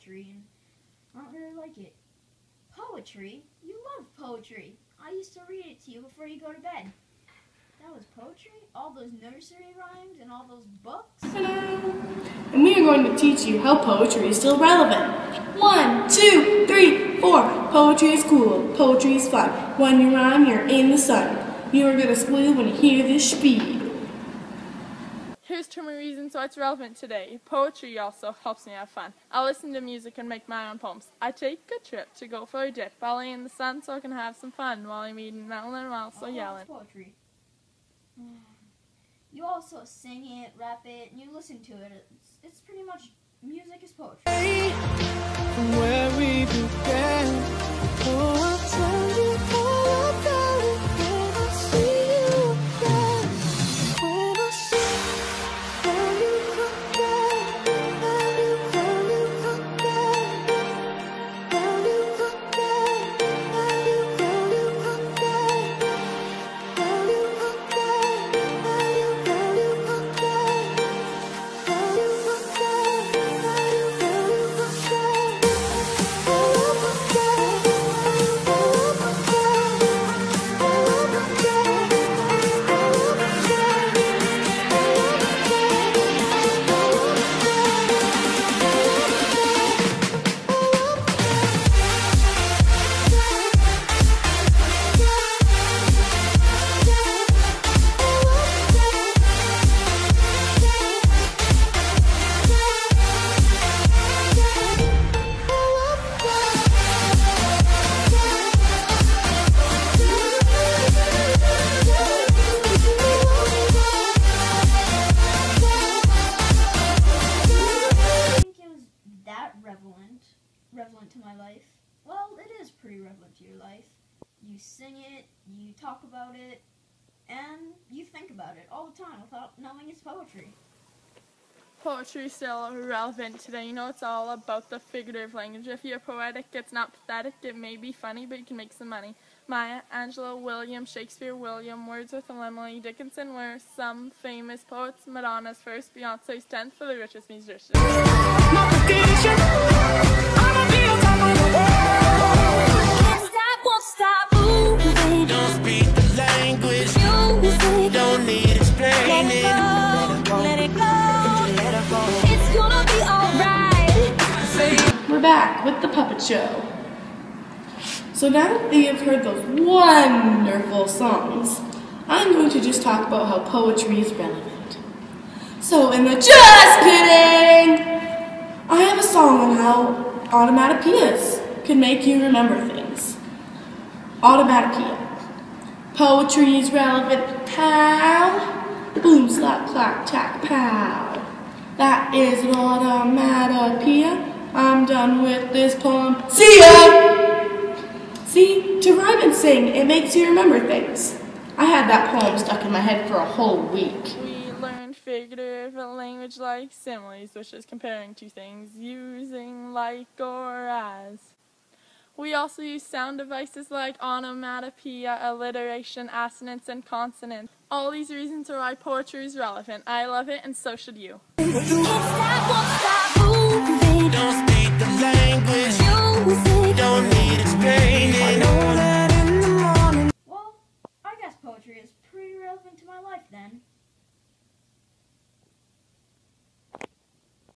poetry, and I don't really like it. Poetry? You love poetry. I used to read it to you before you go to bed. That was poetry? All those nursery rhymes and all those books? And we are going to teach you how poetry is still relevant. 1, 2, 3, 4. Poetry is cool. Poetry is fun. When you rhyme, you're in the sun. You are going to squeal when you hear this spiel. Here's 2 more reasons why it's relevant today. Poetry also helps me have fun. I listen to music and make my own poems. I take a trip to go for a dip. I lay in the sun so I can have some fun while I'm eating melon and also yelling. Poetry. You also sing it, rap it, and you listen to it. It's pretty much music is poetry. Where we began, I'll tell you all about it when I see you again. When I see you again, when you relevant to my life. Well, it is pretty relevant to your life. You sing it, you talk about it, and you think about it all the time without knowing it's poetry. Poetry is still relevant today. You know, it's all about the figurative language. If you're poetic, it's not pathetic. It may be funny, but you can make some money. Maya Angelou, William Shakespeare, William Wordsworth, and Emily Dickinson were some famous poets. Madonna's first, Beyonce's 10th for the richest musicians. Won't stop moving. Don't speak the language. Music. Don't need explaining. Let it go. It's gonna be alright. We're back with the puppet show. So now that you've heard those wonderful songs, I'm going to just talk about how poetry is relevant. So in the just kidding, I have a song on how onomatopoeias can make you remember things. Onomatopoeia. Poetry is relevant, pal. Boom, slap, clap, tack, pow. That is an onomatopoeia. I'm done with this poem. See ya! See, to rhyme and sing, it makes you remember things. I had that poem stuck in my head for a whole week. We learned figurative language like similes, which is comparing two things, using like or as. We also use sound devices like onomatopoeia, alliteration, assonance, and consonants. All these reasons are why poetry is relevant. I love it, and so should you. Don't speak the language. Music. Don't